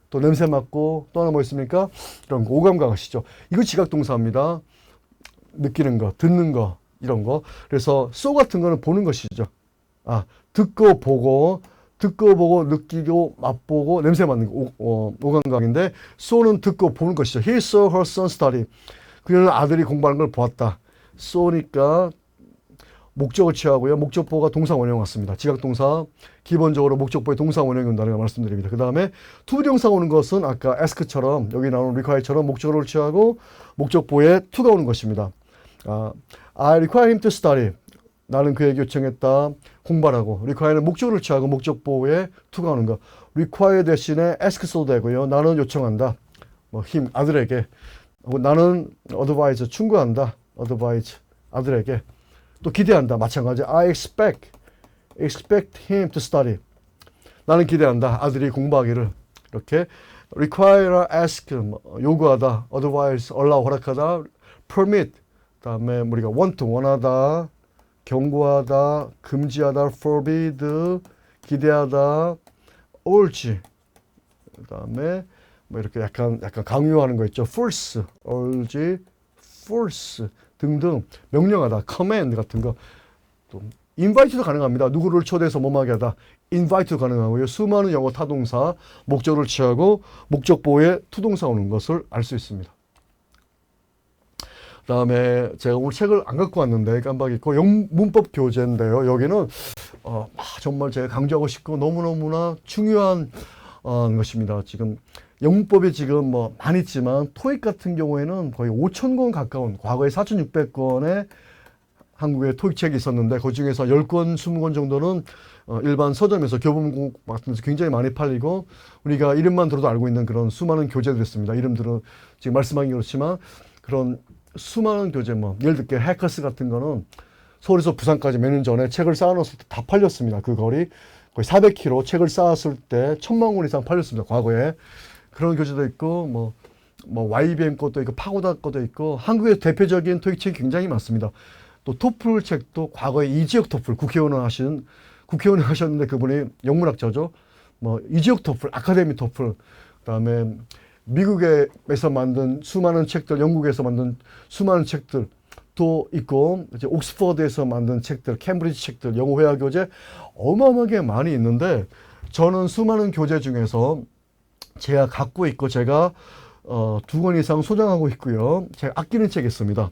또 냄새 맡고 또 하나 뭐 있습니까? 이런 오감각 아시죠? 이거 지각동사입니다. 느끼는 거, 듣는 거, 이런 거. 그래서 so 같은 거는 보는 것이죠. 듣고 보고 느끼고 맛보고 냄새 맡는 거 오감각인데 so는 듣고 보는 것이죠. He saw her son study. 그녀는 아들이 공부하는 걸 보았다. saw니까 목적을 취하고요. 목적보가 동사 원형 같습니다. 지각동사 기본적으로 목적보의 동사 원형이 온다는 걸 말씀드립니다. 그 다음에 투부정사 오는 것은 아까 ask처럼 여기 나오는 require처럼 목적어를 취하고 목적보에 to가 오는 것입니다. I require him to study. 나는 그에게 요청했다. 공부하라고. require는 목적어를 취하고 목적보에 to가 오는 거. require 대신에 ask 써도 되고요. 나는 요청한다. him 아들에게. 나는 advise 충고한다. advise 아들에게. 또 기대한다. 마찬가지. I expect him to study. 나는 기대한다. 아들이 공부하기를. 이렇게 require, ask 요구하다. advise allow 허락하다. permit 그다음에 우리가 want 원하다. 경고하다. 금지하다. forbid 기대하다. urge 그다음에 이렇게 약간 강요하는 거 있죠. force urge force 등등 명령하다, command 같은 거. 또 invite도 가능합니다. 누구를 초대해서 뭐하게 하다. invite도 가능하고요. 수많은 영어 타동사 목적을 취하고 목적보에 투동사 오는 것을 알 수 있습니다. 그 다음에 제가 오늘 책을 안 갖고 왔는데 깜빡 잊고 문법 교재인데요. 여기는 정말 제가 강조하고 싶고 너무너무나 중요한 것입니다. 지금 영문법이 지금 많이 있지만 토익 같은 경우에는 거의 5,000권 가까운 과거에 4,600권의 한국의 토익 책이 있었는데 그 중에서 10권, 20권 정도는 일반 서점에서 교보문고 같은 데서 굉장히 많이 팔리고 우리가 이름만 들어도 알고 있는 그런 수많은 교재들이 있습니다. 이름들은 지금 말씀하기 그렇지만 그런 수많은 교재 예를 들게 해커스 같은 거는 서울에서 부산까지 몇 년 전에 책을 쌓아놓았을 때 다 팔렸습니다. 그 거리 거의 400km 책을 쌓았을 때 1,000만 권 이상 팔렸습니다. 과거에. 그런 교재도 있고 YBM 것도 있고 파고다 것도 있고 한국의 대표적인 토익 책이 굉장히 많습니다. 또 토플 책도 과거에 이지혁 토플 국회의원을 하셨는데 그분이 영문학자죠. 이지혁 토플 아카데미 토플 그다음에 미국에서 만든 수많은 책들, 영국에서 만든 수많은 책들 또 있고 이제 옥스퍼드에서 만든 책들, 캠브리지 책들, 영어 회화 교재 어마어마하게 많이 있는데 저는 수많은 교재 중에서 제가 갖고 있고 제가 2권 이상 소장하고 있고요. 제가 아끼는 책이 있습니다.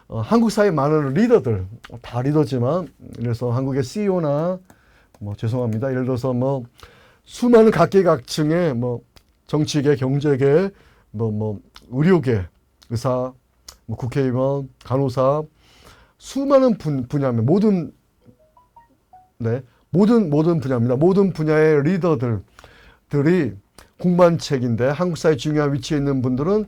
한국 사회 많은 리더들 다 리더지만 그래서 한국의 CEO나 죄송합니다. 예를 들어서 수많은 각계각층의 정치계, 경제계, 의료계, 의사, 국회의원, 간호사 수많은 분야면 모든 분야입니다. 모든 분야의 리더들이 공부한 책인데 한국 사회 중요한 위치에 있는 분들은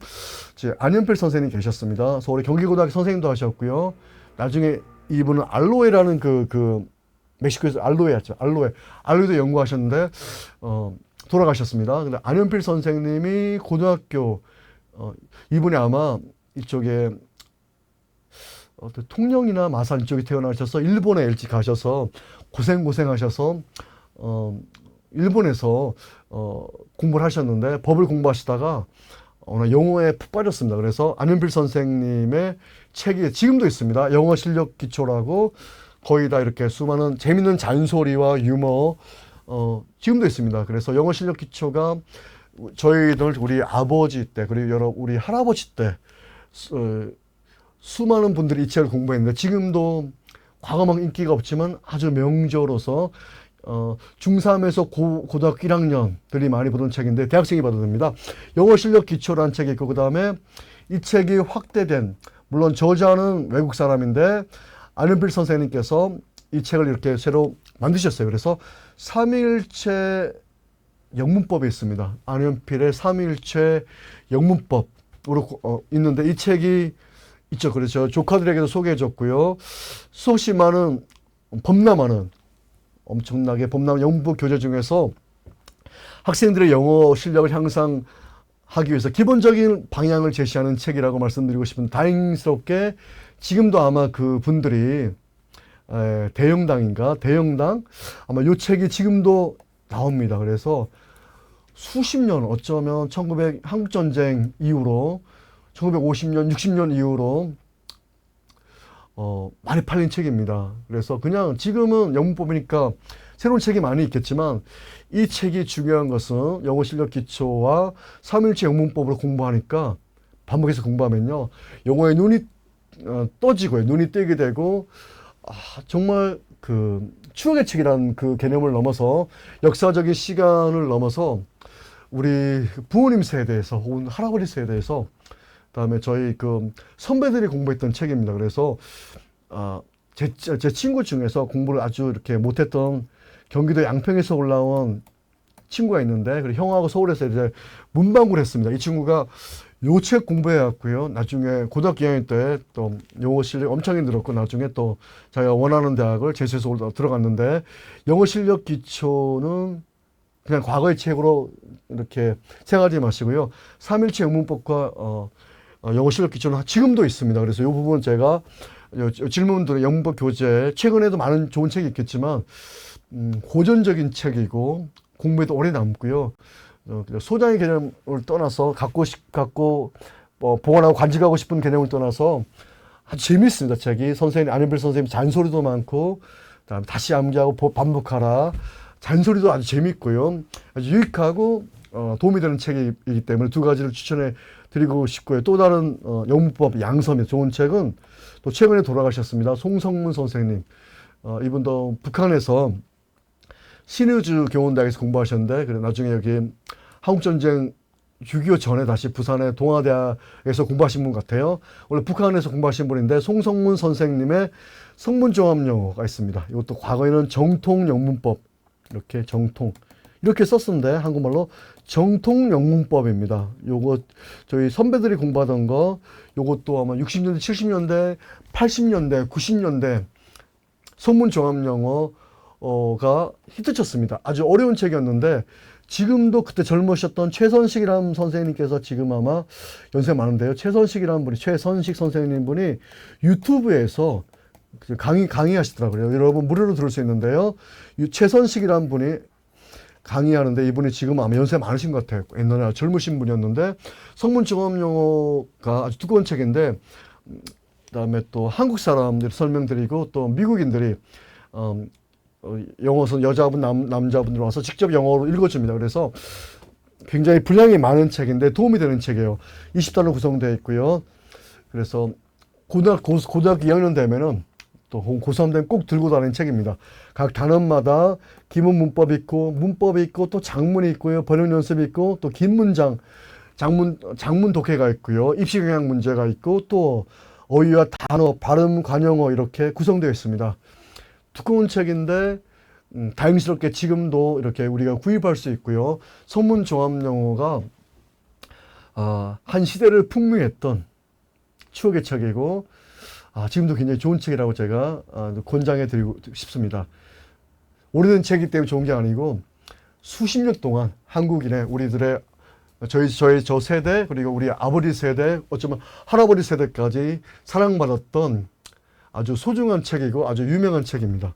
안현필 선생님 계셨습니다. 서울의 경기고등학교 선생님도 하셨고요. 나중에 이분은 알로에라는 멕시코에서 알로에였죠. 알로에도 연구하셨는데 돌아가셨습니다. 근데 안현필 선생님이 고등학교 이분이 아마 이쪽에 통영이나 마산 이쪽에 태어나셔서 일본에 일찍 가셔서 고생하셔서 일본에서 공부를 하셨는데 법을 공부하시다가 영어에 푹 빠졌습니다. 그래서 안현필 선생님의 책이 지금도 있습니다. 영어 실력 기초라고 거의 다 이렇게 수많은 재밌는 잔소리와 유머 지금도 있습니다. 그래서 영어 실력 기초가 저희들 우리 아버지 때 그리고 우리 할아버지 때 수많은 분들이 이 책을 공부했는데 지금도 과거만큼 인기가 없지만 아주 명저로서 중3에서 고등학교 1학년들이 많이 보는 책인데 대학생이 봐도 됩니다. 영어 실력 기초라는 책이 있고 그 다음에 이 책이 확대된 물론 저자는 외국 사람인데 안현필 선생님께서 이 책을 이렇게 새로 만드셨어요. 그래서 삼일체 영문법이 있습니다. 안현필의 삼일체 영문법으로 있는데 이 책이 있죠. 그래서 조카들에게도 소개해줬고요. 수없이 많은 범람하는 엄청나게 범람 영문법 교재 중에서 학생들의 영어 실력을 향상하기 위해서 기본적인 방향을 제시하는 책이라고 말씀드리고 싶은데 다행스럽게 지금도 아마 그 분들이 대영당 아마 이 책이 지금도 나옵니다. 그래서 수십 년 어쩌면 한국전쟁 이후로 1950년 60년 이후로 많이 팔린 책입니다. 그래서 그냥 지금은 영문법이니까 새로운 책이 많이 있겠지만 이 책이 중요한 것은 영어 실력 기초와 3일체 영문법으로 공부하니까 반복해서 공부하면요. 영어에 눈이 떠지고요. 눈이 뜨게 되고 정말 그 추억의 책이라는 그 개념을 넘어서 역사적인 시간을 넘어서 우리 부모님 세대에서 혹은 할아버지 세대에서 그다음에 저희 그 선배들이 공부했던 책입니다. 그래서 제 친구 중에서 공부를 아주 이렇게 못했던 경기도 양평에서 올라온 친구가 있는데 그 형하고 서울에서 이제 문방구를 했습니다. 이 친구가 요 책 공부해왔고요. 나중에 고등학교 2학년 때 또 영어 실력 엄청 힘들었고 나중에 또 자기가 원하는 대학을 재수해서 들어갔는데 영어 실력 기초는 그냥 과거의 책으로 이렇게 생각하지 마시고요. 3일체 영문법과 영어 실력 기초는 지금도 있습니다. 그래서 이 부분 제가 질문들의 영문법 교재 최근에도 많은 좋은 책이 있겠지만 고전적인 책이고 공부에도 오래 남고요. 소장의 개념을 떠나서 갖고 보관하고 간직하고 싶은 개념을 떠나서 아주 재밌습니다. 책이 선생님 안현필 선생님 잔소리도 많고 그다음에 다시 암기하고 반복하라 잔소리도 아주 재밌고요. 아주 유익하고 도움이 되는 책이기 때문에 두 가지를 추천해 드리고 싶고요. 또 다른 영문법 양서면 좋은 책은 또 최근에 돌아가셨습니다. 송성문 선생님. 이분도 북한에서 신의주 교원대학에서 공부하셨는데 그래 나중에 여기 한국전쟁 6.25 전에 다시 부산의 동아대학에서 공부하신 분 같아요. 원래 북한에서 공부하신 분인데 송성문 선생님의 성문종합영어가 있습니다. 이것도 과거에는 정통영문법 이렇게 정통 이렇게 썼었는데 한국말로 정통영문법입니다. 요거 저희 선배들이 공부하던 거 요것도 아마 60년대, 70년대, 80년대, 90년대 성문종합영어가 히트쳤습니다. 아주 어려운 책이었는데 지금도 그때 젊으셨던 최선식이라는 선생님께서 지금 아마 연세 많은데요. 최선식이라는 분이 최선식 선생님 분이 유튜브에서 강의하시더라고요. 여러분 무료로 들을 수 있는데요. 최선식이라는 분이 강의하는데 이분이 지금 아마 연세 많으신 것 같아요. 옛날에 젊으신 분이었는데 성문종합영어가 아주 두꺼운 책인데 그다음에 또 한국 사람들이 설명드리고 또 미국인들이 영어선 여자분 남자분들 와서 직접 영어로 읽어줍니다. 그래서 굉장히 분량이 많은 책인데 도움이 되는 책이에요. 20단으로 구성되어 있고요. 그래서 고등학교 2학년 되면은 또 고3 되면 꼭 들고 다니는 책입니다. 각 단원마다 기본 문법이 있고 또 장문이 있고요. 번역 연습이 있고 또 긴 문장 장문 독해가 있고요. 입시 경향 문제가 있고 또 어휘와 단어, 발음, 관용어 이렇게 구성되어 있습니다. 두꺼운 책인데 다행스럽게 지금도 이렇게 우리가 구입할 수 있고요. 성문종합영어가 한 시대를 풍미했던 추억의 책이고 지금도 굉장히 좋은 책이라고 제가 권장해 드리고 싶습니다. 오래된 책이기 때문에 좋은 게 아니고 수십 년 동안 한국인의 우리들의 저 세대 그리고 우리 아버지 세대 어쩌면 할아버지 세대까지 사랑받았던 아주 소중한 책이고 아주 유명한 책입니다.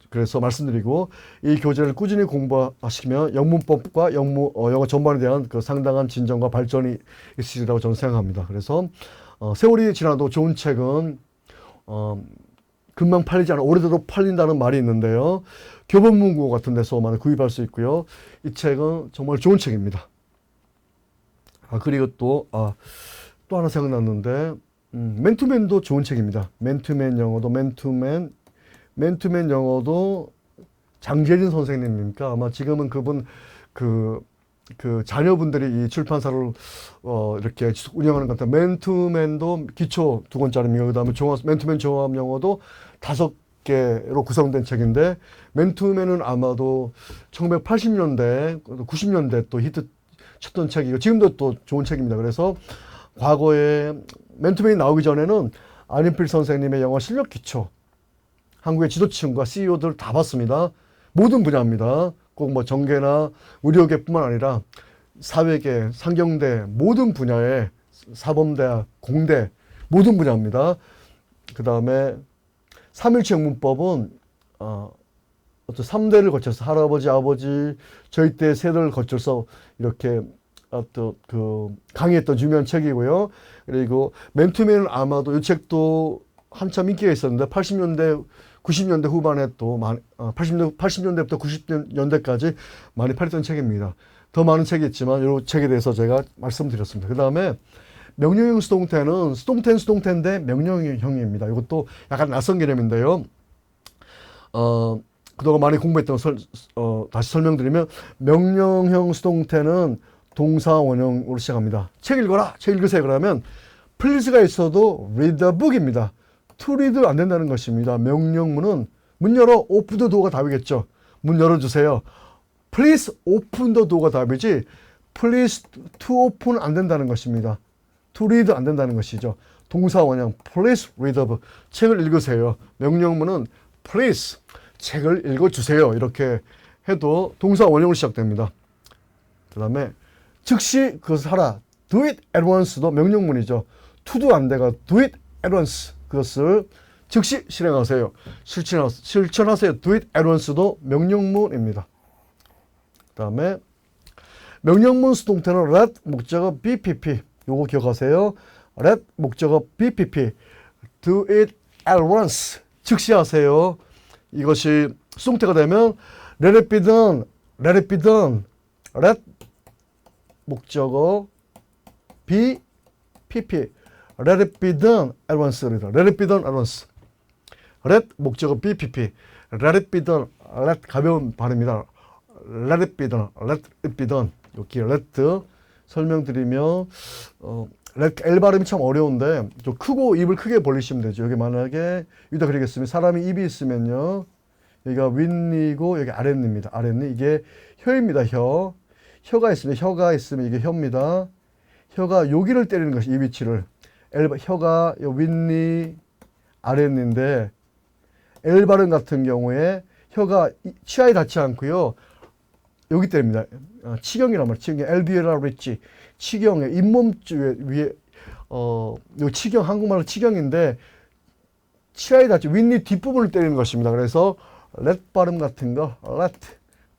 그래서 말씀드리고 이 교재를 꾸준히 공부하시면 영문법과 영어 전반에 대한 그 상당한 진전과 발전이 있으리라고 저는 생각합니다. 그래서 세월이 지나도 좋은 책은 금방 팔리지 않아 오래도록 팔린다는 말이 있는데요. 교보문고 같은 데서 많이 구입할 수 있고요. 이 책은 정말 좋은 책입니다. 그리고 또 하나 생각났는데 맨투맨도 좋은 책입니다. 맨투맨 영어도 장재린 선생님입니까? 아마 지금은 그분 그 자녀분들이 이 출판사를 이렇게 운영하는 것 같아요. 맨투맨도 기초 2권짜리입니다. 그다음에 맨투맨 종합 영어도 5개로 구성된 책인데 맨투맨은 아마도 1980년대, 90년대 또 히트 쳤던 책이고 지금도 또 좋은 책입니다. 그래서 과거에 맨투맨이 나오기 전에는 안현필 선생님의 영어 실력 기초 한국의 지도층과 CEO들 다 봤습니다. 모든 분야입니다. 꼭 뭐 정계나 의료계뿐만 아니라 사회계, 상경대 모든 분야의 사범대학, 공대 모든 분야입니다. 그 다음에 3일체 영문법은 어떤 3대를 거쳐서 할아버지, 아버지, 저희 때 세대를 거쳐서 이렇게 강의했던 유명한 책이고요. 그리고 맨투맨은 아마도 이 책도 한참 인기가 있었는데 80년대, 90년대 후반에 또 80년대부터 90년대까지 많이 팔렸던 책입니다. 더 많은 책이 있지만 이 책에 대해서 제가 말씀드렸습니다. 그 다음에 명령형 수동태는 수동태인데 명령형입니다. 이것도 약간 낯선 개념인데요. 그동안 많이 공부했던 다시 설명드리면 명령형 수동태는 동사 원형으로 시작합니다. 책 읽어라, 책 읽으세요. 그러면 please가 있어도 read the book입니다. to read 안 된다는 것입니다. 명령문은 문 열어, open the door가 답이겠죠. 문 열어주세요. please open the door가 답이지 please to open 안 된다는 것입니다. to read 안 된다는 것이죠. 동사 원형 please read the book. 책을 읽으세요. 명령문은 please 책을 읽어주세요. 이렇게 해도 동사 원형으로 시작됩니다. 그 다음에 즉시 그것을 하라. do it at once도 명령문이죠. to do 안 돼가 do it at once. 그것을 즉시 실행하세요. 실천하세요. do it at once도 명령문입니다. 그 다음에 명령문 수동태는 let 목적어 BPP. 요거 기억하세요. let 목적어 BPP. do it at once. 즉시 하세요. 이것이 수동태가 되면 let it be done. let it be done. let 목적어 BPP. let it be done at once. let it be done at once. let 목적어 BPP. let it be done. let 가벼운 발음입니다. let it be done. let it be done. 여기 let 설명드리면 L 발음이 참 어려운데 좀 크고 입을 크게 벌리시면 되죠. 여기 만약에 여기다 그리겠습니다. 사람이 입이 있으면요. 여기가 윗니고 여기 아랫니입니다. 아랫니. 이게 혀입니다. 혀. 혀가 있으면 이게 혀입니다. 혀가 여기를 때리는 것이 이 위치를. 혀가 윗니 아랫니인데 L 발음 같은 경우에 요 닿지 않고요. 여기 때립니다. 치경이란 말이에요. 치경, 엘비에라 리치. 치경의 잇몸 위에, 요 치경, 한국말로 치경인데, 치아에 닿지, 윗니 뒷부분을 때리는 것입니다. 그래서, let 발음 같은 거, let.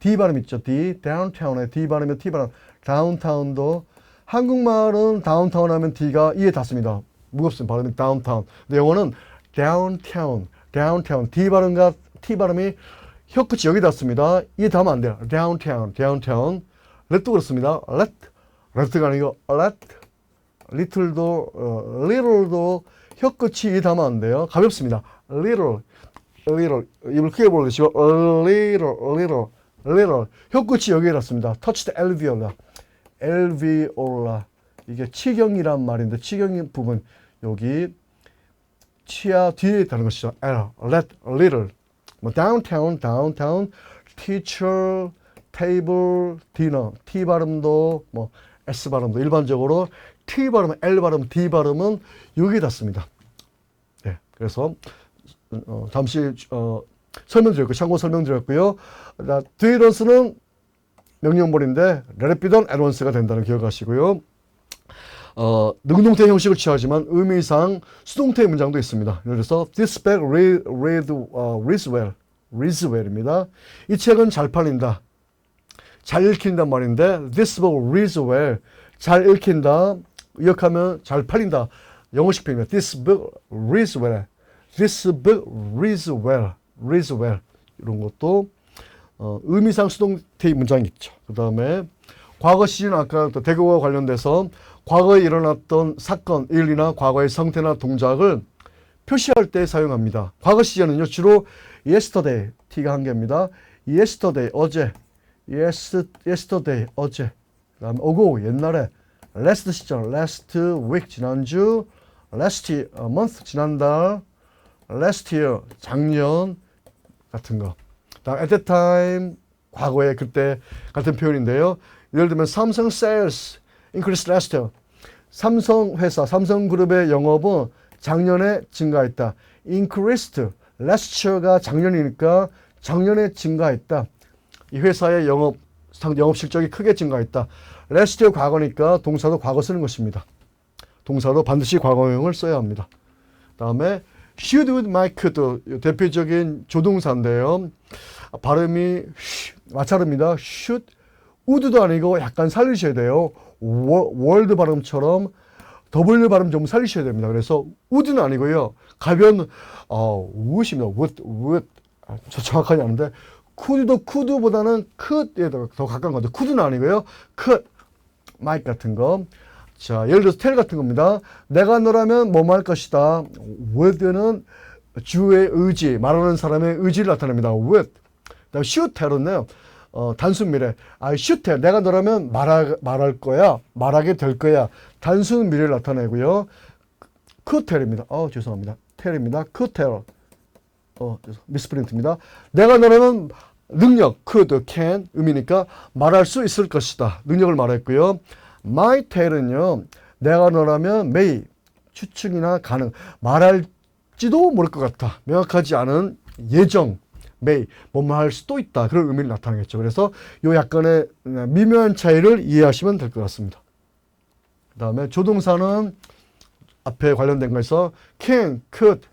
D 발음 있죠. D. downtown에 D 발음이 T 발음. downtown도, 한국말은 downtown 하면 D가 E에 닿습니다. 무겁습니다. 발음이 downtown. 근데 영어는 downtown. D 발음과 T 발음이 혀끝이 여기 닿습니다. 이에 닿으면 안 돼요. downtown. let도 그렇습니다. let가 아니고 let. little도 혀끝이 이에 닿으면 안 돼요. 가볍습니다. little. 입을 크게 벌리시고 little. 혀끝이 여기에 닿습니다. touch the alveolar. 이게 치경이란 말인데 치경 부분 여기 치아 뒤에 닿는 것이죠. let, little. 뭐 downtown, teacher, table, dinner. T 발음도 뭐 S 발음도 일반적으로 T 발음, L 발음, D 발음은 여기에 닿습니다. 네, 그래서 잠시 설명드렸고 참고 설명드렸고요. 뒤런스는 명령문인데 let it be done at once가 된다는 기억하시고요. 능동태 형식을 취하지만 의미상 수동태의 문장도 있습니다. 예를 들어서 this bag reads well입니다. 이 책은 잘 팔린다. 잘 읽힌단 말인데 this book reads well. 잘 읽힌다. 의역하면 잘 팔린다. 영어식 표현입니다. This book reads well. This book reads well. 이런 것도 의미상 수동태의 문장이 있죠. 그 다음에 과거 시제는 아까 대구와 관련돼서 과거에 일어났던 사건, 일이나 과거의 상태나 동작을 표시할 때 사용합니다. 과거 시제는요, 주로 yesterday, T가 한 개입니다. yesterday, 어제. yesterday, 어제. 그 다음에 ago, 옛날에. last 시절, last week, 지난주. last month, 지난달. last year, 작년 같은 거. 다음 at that time, 과거에 그때 같은 표현인데요. 예를 들면 삼성 sales increased last year. 삼성 회사, 삼성그룹의 영업은 작년에 증가했다. increased last year가 작년이니까 작년에 증가했다. 이 회사의 영업 실적이 크게 증가했다. last year 과거니까 동사도 과거 쓰는 것입니다. 동사도 반드시 과거형을 써야 합니다. 다음에 should, would, might 대표적인 조동사인데요. 발음이 마찰입니다. should, would도 아니고 약간 살리셔야 돼요. 월드 발음처럼 W 발음 좀 살리셔야 됩니다. 그래서 would는 아니고요. 가변 would입니다. would. 저 정확하지 않은데 could보다는 could에 더 가까운 건데 could는 아니고요. could, might 같은 거. 자, 예를 들어서 tell 같은 겁니다. 내가 너라면 뭐뭐 할 것이다. would는 주의 의지, 말하는 사람의 의지를 나타냅니다. would. 그다음에 should tell은요. 단순 미래. I should tell. 내가 너라면 말할 거야. 말하게 될 거야. 단순 미래를 나타내고요. could tell입니다. 죄송합니다. tell입니다. could tell. 미스프린트입니다. 내가 너라면 능력, could, can, 의미니까 말할 수 있을 것이다. 능력을 말했고요. might tell은요. 내가 너라면 may, 추측이나 가능, 말할지도 모를 것 같다. 명확하지 않은 예정, may, 뭐뭐 할 수도 있다. 그런 의미를 나타내겠죠. 그래서 요 약간의 미묘한 차이를 이해하시면 될 것 같습니다. 그 다음에 조동사는 앞에 관련된 거에서 can, could,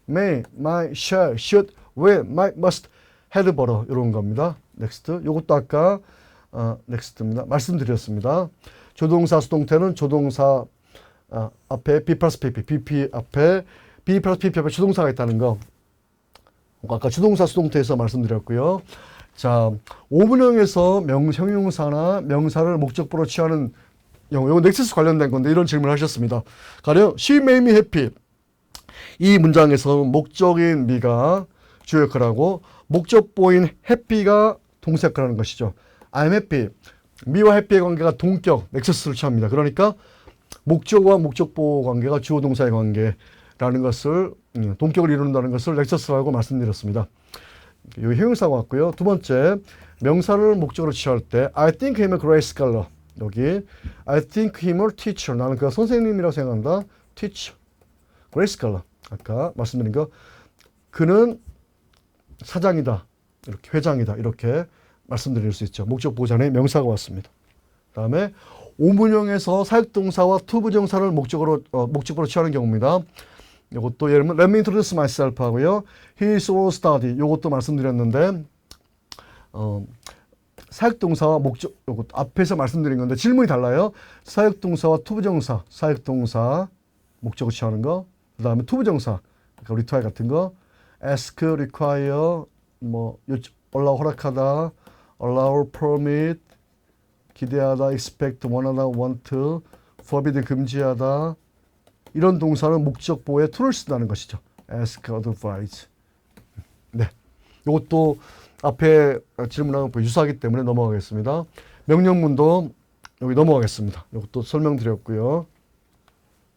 may, might, shall, should, will, might, must, had, borrow 이런 겁니다. next. 요것도 아까 next입니다. 말씀드렸습니다. 조동사 수동태는 조동사 앞에 B 플러스 PP, BP 앞에 B 플러스 PP 앞에 조동사가 있다는 거. 아까 조동사 수동태에서 말씀드렸고요. 자, 5분형에서 형용사나 명사를 목적보로 취하는 영어, 이거 넥서스 관련된 건데 이런 질문을 하셨습니다. 가령 She made me happy. 이 문장에서 목적인 me가 주요 역할을 하고 목적보인 happy가 동사 역할을 하는 것이죠. I'm happy. me와 happy의 관계가 동격, 넥서스를 취합니다. 그러니까 목적어와 목적보 관계가 주어 동사의 관계라는 것을 동격을 이룬다는 것을 넥서스라고 말씀드렸습니다. 이 형용사가 왔고요. 두 번째, 명사를 목적으로 취할 때 I think him a great scholar. 여기 I think him a teacher. 나는 그가 선생님이라고 생각한다. teacher. great scholar. 아까 말씀드린 거 그는 사장이다. 이렇게 회장이다. 이렇게 말씀드릴 수 있죠. 목적 보전에 명사가 왔습니다. 그 다음에 오문형에서 사역동사와 투부정사를 목적으로 취하는 경우입니다. 이것도 예를 들면 Let me introduce myself 하고요. He is all study. 이것도 말씀드렸는데 사역동사와 목적 이것 앞에서 말씀드린 건데 질문이 달라요. 사역동사와 투부정사, 사역동사 목적으로 취하는 거. 그 다음에 투부정사, 그러니까 require 같은 거. ask, require, allow 허락하다, allow, permit, 기대하다, expect, 원하다, want, forbid, 금지하다. 이런 동사는 목적보에 to를 쓴다는 것이죠. ask, advise. 네, 이것도 앞에 질문하고 유사하기 때문에 넘어가겠습니다. 명령문도 여기 넘어가겠습니다. 이것도 설명드렸고요.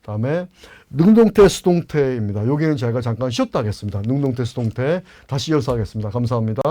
다음에 능동태, 수동태입니다. 여기는 제가 잠깐 쉬었다 하겠습니다. 능동태, 수동태 다시 이어서 하겠습니다. 감사합니다.